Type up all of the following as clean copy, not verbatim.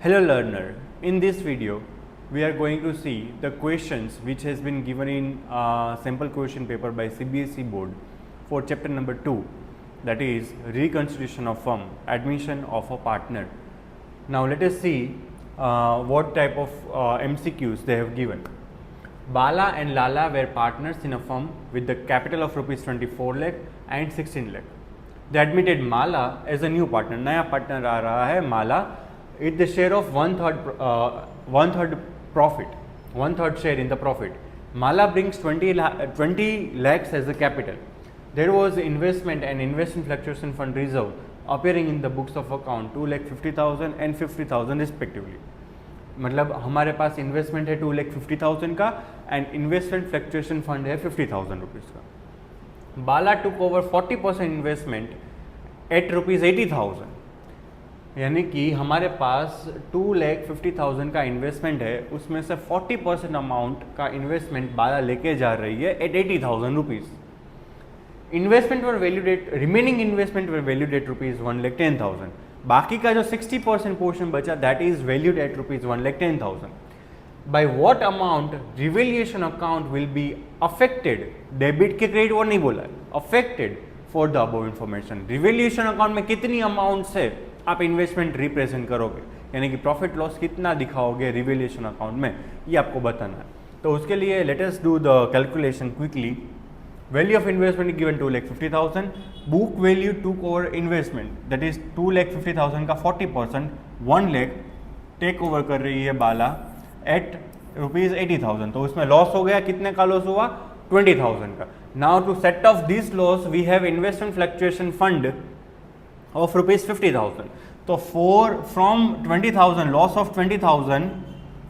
Hello learner, in this video we are going to see the questions which has been given in sample question paper by CBSE board for chapter number 2, that is reconstitution of firm, admission of a partner. Now let us see what type of MCQs they have given. Bala and Lala were partners in a firm with the capital of rupees 24 lakh and 16 lakh. They admitted Mala as a new partner. नया partner आ रहा है Mala with the share of one third profit, one third share in the profit. Mala brings 20 lakhs as the capital. There was investment and investment fluctuation fund reserve appearing in the books of account 2,50,000 and 50,000 respectively. मतलब हमारे पास investment है 2,50,000 का and investment fluctuation fund है 50,000 rupees का. Bala took over 40% investment at rupees 80,000, यानी कि हमारे पास 2,50,000 का इन्वेस्टमेंट है, उसमें से 40% अमाउंट का इन्वेस्टमेंट बाला लेके जा रही है at 80,000 rupees. Investment were valued at remaining investment were valued at rupees 1,10,000. बाकी का जो 60% पोर्शन बचा that is valued at rupees 1,10,000. By what amount revaluation account will be affected, debit के क्रेडिट वो नहीं बोला है, affected for the above information. Revaluation account में कितनी अमाउंट से आप इन्वेस्टमेंट रिप्रेजेंट करोगे, यानी कि प्रॉफिट लॉस कितना दिखाओगे रिवैल्यूएशन अकाउंट में, ये आपको बताना है. तो उसके लिए let us do the calculation quickly. Value of investment given 2,50,000. Book value took over investment that is 2,50,000 का 40% 1 लाख टेक ओवर कर रही है बाला एट रुपीज़ 80,000. तो उसमें लॉस हो गया, कितने का लॉस हुआ 20,000 का. Now to set off this loss we have investment fluctuation fund of rupees 50,000. तो फ्रॉम 20,000 लॉस ऑफ 20,000,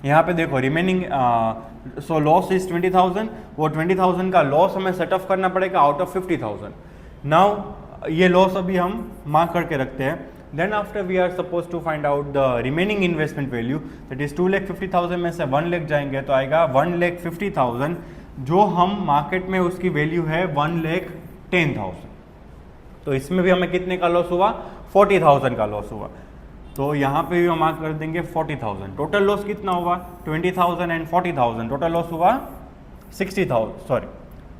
यहाँ पे देखो रिमेनिंग सो लॉस इज 20,000. वो 20,000 का लॉस हमें सेट ऑफ करना पड़ेगा आउट ऑफ 50,000. नाउ ये लॉस अभी हम मार्क करके रखते हैं. Then after we are suppose to find out the remaining investment value that is 2,50,000 में से 1 लाख जाएंगे तो आएगा 1,50,000, जो हम मार्केट में उसकी वैल्यू है 1,10,000. तो इसमें भी हमें कितने का लॉस हुआ 40,000 का लॉस हुआ. तो यहाँ पे भी हम मार्क कर देंगे 40,000. टोटल लॉस कितना हुआ 20,000 एंड 40,000, टोटल लॉस हुआ 60,000, सॉरी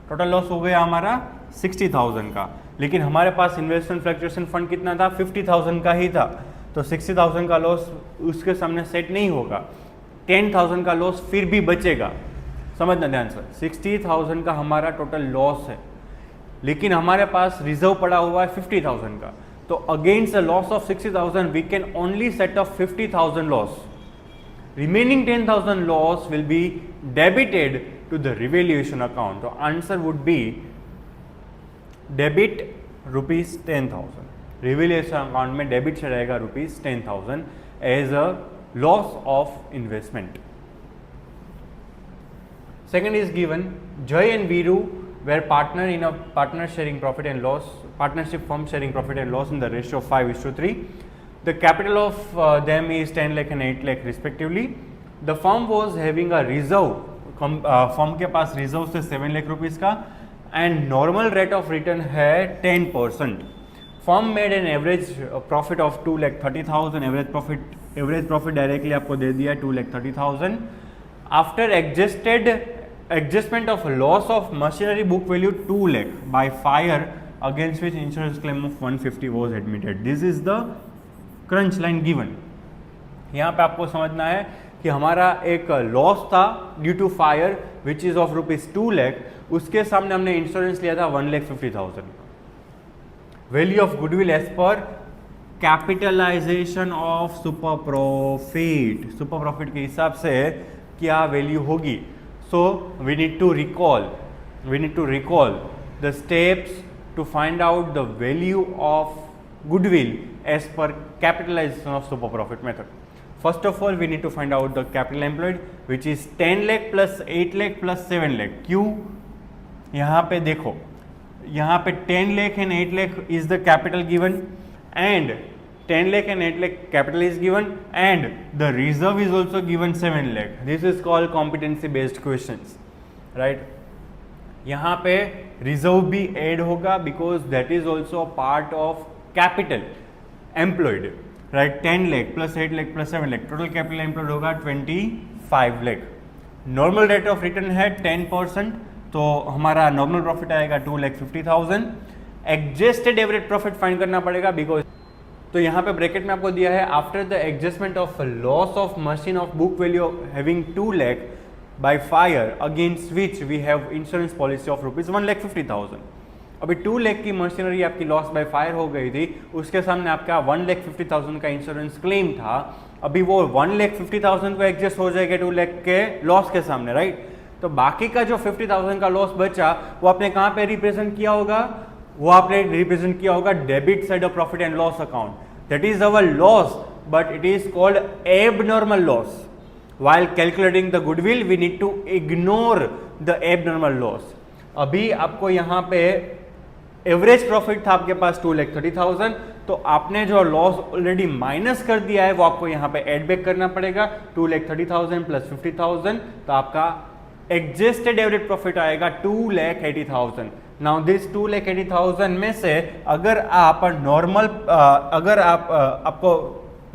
टोटल लॉस हो गया हमारा 60,000 का. लेकिन हमारे पास इन्वेस्टमेंट फ्लक्चुएशन फंड कितना था 50,000 का ही था. तो 60,000 का लॉस उसके सामने सेट नहीं होगा. 10,000 का लॉस फिर भी बचेगा, समझना ध्यान से. 60,000 का हमारा टोटल लॉस है, लेकिन हमारे पास रिजर्व पड़ा हुआ है 50,000 का. तो against the loss of 60,000 we can only set off 50,000 loss. Remaining 10,000 loss will be debited to the revaluation account. तो answer would be debit rupees 10,000. Revaluation account में डेबिट से रहेगा rupees 10,000 as a loss of investment. Second is given, Jay and Viru were partner in a partnership sharing profit and loss in the ratio of 5:3. The capital of them is 10 lakh and 8 lakh respectively. The firm was having a reserve, firm के पास reserve से 7 lakh rupees का and normal rate of return है 10%. Firm made an average profit of 2,30,000. average profit directly आपको दे दिया 2,30,000. After adjustment of loss of machinery book value 2 lakh by fire against which insurance claim of 150 was admitted. This is the crunch line given. यहाँ पे आपको समझना है कि हमारा एक लॉस था due to fire which is of rupees 2 lakh. उसके सामने हमने इंश्योरेंस लिया था 1,50,000. Value of goodwill as per capitalisation of super profit. Super profit के हिसाब से क्या वैल्यू होगी. So we need to recall the steps to find out the value of goodwill as per capitalisation of super profit method. First of all we need to find out the capital employed which is 10 lakh plus 8 lakh plus 7 lakh. क्यों, यहाँ पे देखो, यहाँ पे 10 lakh and 8 lakh is the capital given and 10 lakh and 8 lakh capital is given and the reserve is also given 7 lakh. This is called competency based questions, right? यहाँ पे reserve भी add होगा because that is also a part of capital employed. Right, 10 lakh plus 8 lakh plus 7 lakh, total capital employed होगा 25 lakh. Normal rate of return है 10%, तो हमारा normal profit आएगा 2,50,000। Adjusted average profit find करना पड़ेगा बिकॉज, तो यहाँ पे ब्रैकेट में आपको दिया है after the adjustment of loss of machine of book value having 2 lakh by fire against which we have insurance policy of rupees 1,50,000। अभी 2 लाख की मशीनरी आपकी लॉस बाय फायर हो गई थी, उसके सामने आपका 1,50,000 का इंश्योरेंस क्लेम था। अभी वो 1,50,000 को एडजस्ट हो जाएगा 2 लाख के लॉस के सामने, राइट। तो बाकी का जो 50,000 का लॉस बचा वो आपने कहाँ पे रिप्रेजेंट किया होगा, वो आपने रिप्रेजेंट किया होगा debit side of profit and loss account. That is our loss but it is called abnormal loss. while calculating the goodwill we need to ignore the abnormal loss। अभी आपको यहाँ पे एवरेज प्रॉफिट था आपके पास 2,30,000, तो आपने जो लॉस ऑलरेडी माइनस कर दिया है वो आपको यहाँ पे एड बैक करना पड़ेगा 2,30,000 प्लस 50,000, तो आपका एडजस्टेड एवरेज प्रॉफिट आएगा 2,80,000। नाउ दिस 2,80,000 में से अगर आप नॉर्मल अगर आप आपको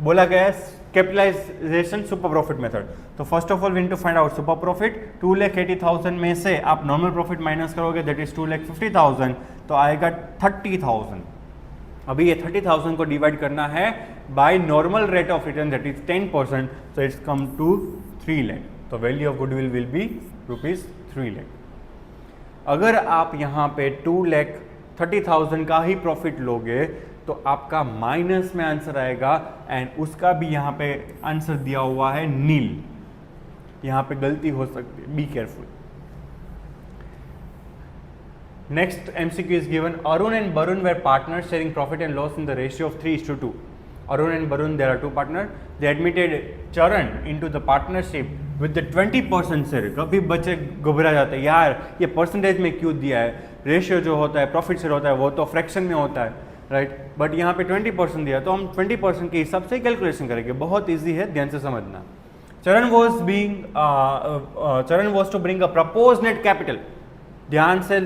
बोला गया है कैपिटलाइजेशन सुपर प्रॉफिट मेथड, तो first of all we need to find out super profit. 2,80,000 में से आप नॉर्मल प्रॉफिट माइनस करोगे दैट इज 2,50,000, तो आएगा 30,000। अभी ये 30,000 को डिवाइड करना है by normal rate of return that is 10%, so it's come to 3 lakh. तो value of goodwill will be rupees 3 lakh. अगर आप यहाँ पे 2,30,000 का ही प्रॉफिट लोगे तो आपका माइनस में आंसर आएगा, एंड उसका भी यहाँ पे आंसर दिया हुआ है नील। यहाँ पे गलती हो सकती है, be careful. Next MCQ is given, Arun and Barun were partners sharing profit and loss in the ratio of 3:2. Arun and Barun, there are two partners. They admitted Charan into the partnership with the 20% share। कभी बच्चे घबरा जाते हैं, यार ये percentage में क्यों दिया है, रेशियो जो होता है प्रॉफिट शेयर होता है वो तो फ्रैक्शन में होता है, राइट, बट यहाँ पे 20% दिया, तो हम 20% के हिसाब से कैलकुलेशन करेंगे। बहुत इजी है, ध्यान से समझना। Charan was to bring a propose net capital. ध्यान से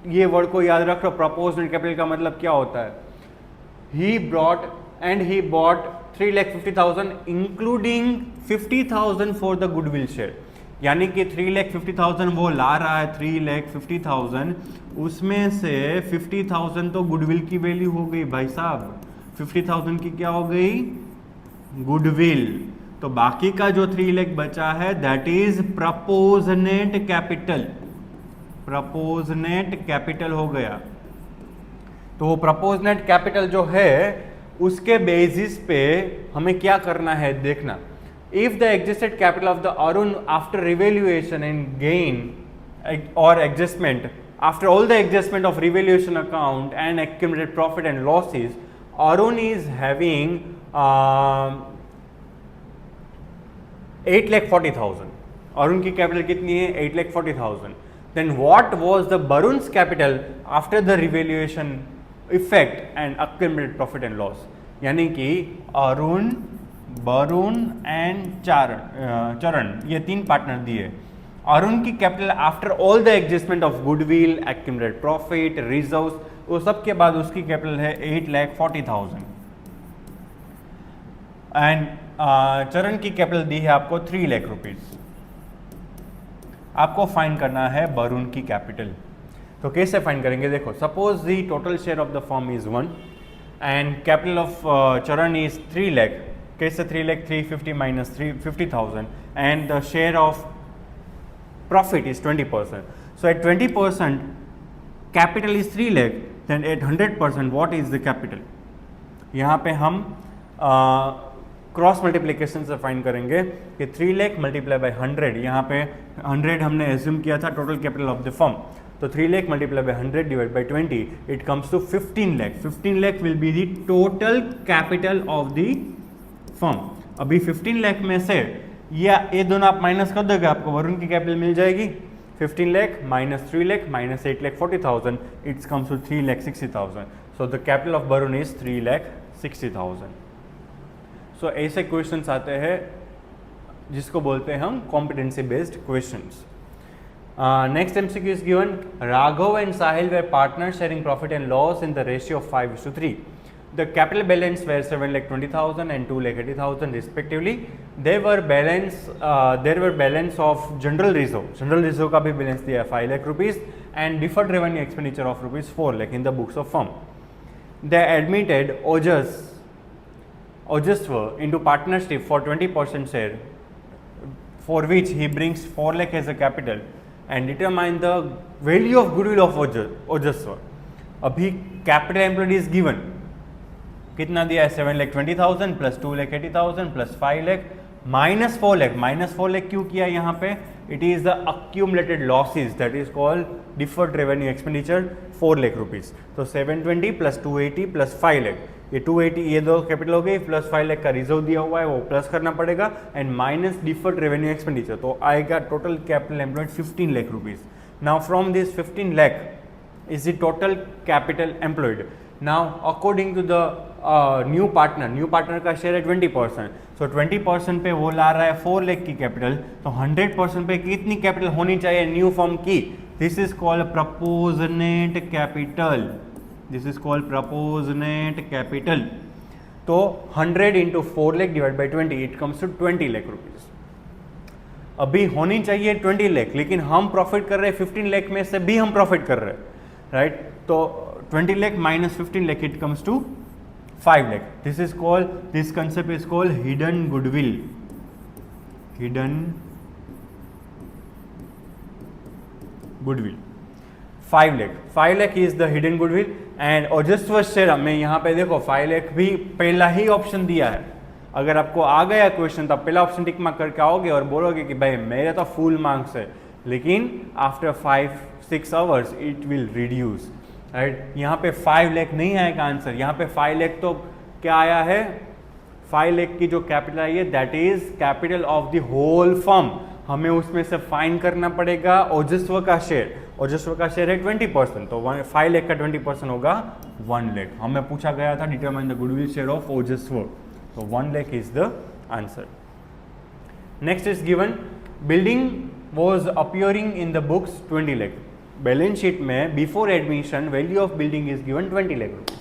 ये वर्ड को याद रखो, प्रपोज नेट कैपिटल का मतलब क्या होता है। He bought 3,50,000 including 50,000 for the goodwill share, यानी कि 3,50,000 वो ला रहा है, 3,50,000 उसमें से 50,000 तो गुडविल की वैल्यू हो गई भाई साहब, 50,000 की क्या हो गई, गुडविल। तो बाकी का जो 3 लाख बचा है that is propose net capital. Propose net capital हो गया। तो वो प्रपोज नेट कैपिटल जो है उसके बेसिस पे हमें क्या करना है देखना। If the adjusted capital of the Arun after revaluation and gain or adjustment, after all the adjustment of revaluation account and accumulated profit and losses, Arun is having 8,40,000। Arun की कैपिटल कितनी है, 8,40,000। Then what was the Barun's capital after the revaluation effect and accumulated profit and loss? यानी कि Arun, Varun and चरण ये 3 partner दिए। अरुण की capital after all the adjustment of goodwill, accumulated profit, reserves, वो सब के बाद उसकी कैपिटल है 8,40,000। एंड चरण की कैपिटल दी है आपको 3 लाख रुपीज। आपको फाइंड करना है वरुण की कैपिटल। तो कैसे फाइंड करेंगे, देखो suppose the total share of the firm is 1 and capital of Charan is 3 lakh. कैसे 3 lakh, 350 minus 350,000 and the share of profit is 20%। So at 20% capital is 3 lakh, then at 100% what is the capital. यहाँ पे हम cross multiplication से find करेंगे कि 3 lakh multiply by 100, यहाँ पे 100 हमने एज्यूम किया था total capital of the firm, तो 3 lakh multiply by 100 divide by 20 it comes to 15 lakh. 15 lakh will be the total capital of the firm. अभी 15 लाख में से ये दोनों आप माइनस कर दोगे, आपको वरुण की कैपिटल मिल जाएगी। 15 lakh minus 3 lakh minus 8,40,000 it's comes to 3,60,000। So the capital of Varun is 3,60,000। सो ऐसे क्वेश्चंस आते हैं जिसको बोलते हैं हम competency based questions. Next MCQ is given, Raghav and Sahil were partners sharing profit and loss in the ratio of 5:3. the capital balance were 7,20,000 and 2,80,000 respectively. There were balance of general reserve का भी balance दिया है 5 lakh rupees and deferred revenue expenditure of rupees 4 lakh in the books of firm. They admitted Ojaswa into partnership for 20% share, for which he brings 4 lakh as a capital and determine the value of goodwill of Ojaswa. अभी capital employed is given, कितना दिया है 7,20,000 plus 2,80,000 plus 5 lakh minus 4 lakh. Minus 4 lakh क्यों किया यहाँ पे? It is the accumulated losses that is called deferred revenue expenditure 4 lakh rupees. तो 720 plus 280 plus 5 lakh, ये 280 ये दो कैपिटल हो गई प्लस 5 लाख का रिजर्व दिया हुआ है वो प्लस करना पड़ेगा and minus deferred revenue expenditure, तो आएगा total capital employed 15 lakh rupees. Now from this 15 lakh is the total capital employed. Now according to the new partner का शेयर है 20%, so 20% पे वो ला रहा है 4 लाख की कैपिटल, तो 100% पे कितनी कैपिटल होनी चाहिए न्यू फर्म की? This is called proportionate capital. This is called proportionate capital. तो 100 into 4 lakh divide by 20 it comes to 20 lakh rupees. अभी होनी चाहिए 20 लाख, लेकिन हम प्रॉफिट कर रहे हैं 15 लाख में से भी हम प्रॉफिट कर रहे हैं, राइट? तो 20 lakh minus 15 lakh it comes to 5 lakh. This concept is called hidden goodwill. Hidden goodwill 5 lakh. 5 lakh is the hidden goodwill and Ojaswa share में यहाँ पे देखो 5 lakh भी पहला ही ऑप्शन दिया है. अगर आपको आ गया क्वेश्चन तो आप पहला ऑप्शन टिक मार्क करके आओगे और बोलोगे कि भाई मेरा तो फुल मार्क्स है, लेकिन after 5-6 hours it will reduce, right? यहाँ पे 5 लाख नहीं आएगा आंसर, यहाँ पे 5 लाख तो क्या आया है? 5 लाख की जो कैपिटल आई है that is capital of the whole firm. हमें उसमें से फाइन करना पड़ेगा ओजस्व का शेयर. ओजस्व का शेयर है 20%, तो 5 लाख का 20% होगा 1 लाख. हमें पूछा गया था determine the goodwill share of Ojasv, तो 1 lakh is the answer. Next is given building was appearing in the books 20 lakh. Balance sheet में before admission value of building is given 20 lakh rupees,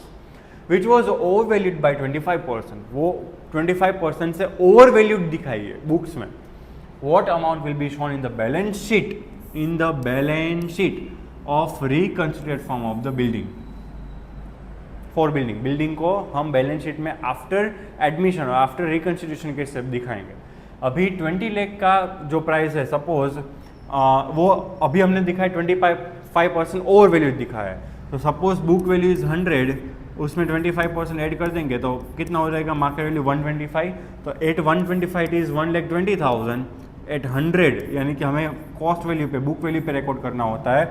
which was over valued by 25%. वो 25% से over valued दिखाई है books में. What amount will be shown in the balance sheet? In the balance sheet of reconstructed form of the building. For building को हम balance sheet में after admission और after reconstitution के स्टेप दिखाएंगे. अभी 20 लाख का जो प्राइस है सपोज वो अभी हमने दिखा है 25% ओवर वैल्यू दिखा है, तो सपोज बुक वैल्यू इज 100, उसमें 25% ऐड कर देंगे तो कितना हो जाएगा? Market value 125. तो एट 125 इट इज़ 1,20,000. एट 100 यानी कि हमें कॉस्ट वैल्यू पे बुक वैल्यू पे रिकॉर्ड करना होता है,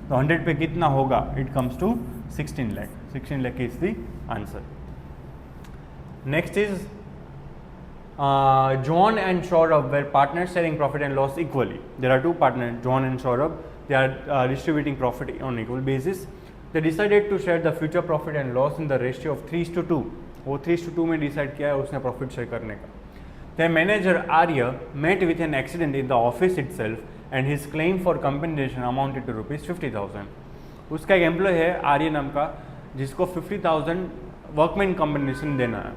तो 100 पे कितना होगा? It comes to 16 lakh. 16 lakh is the answer. Next is John and Saurabh were partners sharing profit and loss equally. There are two partners, John and Saurabh. They are distributing profit on equal basis. They decided to share the future profit and loss in the ratio of 3:2. वो 3:2 में decide किया है उसने profit share करने का. Their manager Arya met with an accident in the office itself and his claim for compensation amounted to rupees 50,000. उसका एक employ है आर्य नाम का जिसको 50,000 वर्कमैन कंपनसेशन देना है.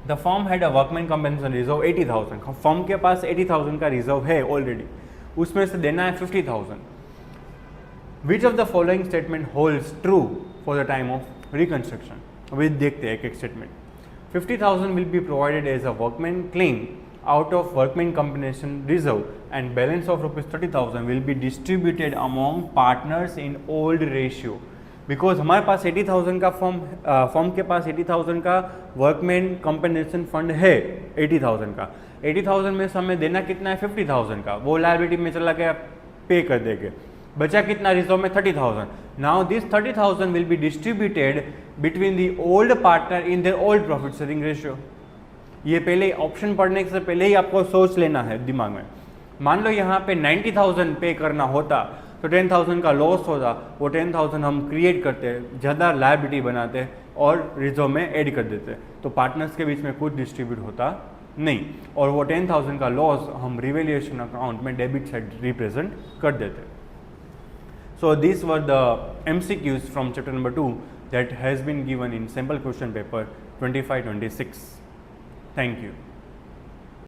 The firm had a workman compensation reserve 80,000. Firm के पास 80,000 का रिजर्व है ऑलरेडी, उसमें से देना है 50,000. Which of the following statement holds true for the time of reconstruction? अभी देखते हैं एक एक statement. 50,000 will be provided as a workman claim out of workman compensation reserve and balance of rupees 30,000 will be distributed among partners in old ratio. Because हमारे पास 80,000 का form के पास 80,000 का workman compensation fund है. 80,000 का 80,000 में से हमें देना कितना है? 50,000 का. वो लायबिलिटी में चला गया, पे कर देंगे. बचा कितना रिजर्व में? 30,000. Now this 30,000 will be distributed between the old partner in their old profit sharing ratio. ये पहले ऑप्शन पढ़ने से पहले ही आपको सोच लेना है दिमाग में. मान लो यहाँ पे 90,000 पे करना होता तो 10,000 का लॉस होता. वो 10,000 हम क्रिएट करते हैं, ज़्यादा लायबिलिटी बनाते और रिजर्व में ऐड कर देते, तो पार्टनर्स के बीच में कुछ डिस्ट्रीब्यूट होता नहीं. और वो 10,000 का लॉस हम रिवैल्यूएशन अकाउंट में डेबिट साइड रिप्रेजेंट कर देते. So these were the MCQs from chapter number 2 that has been given in sample question paper 25-26. Thank you.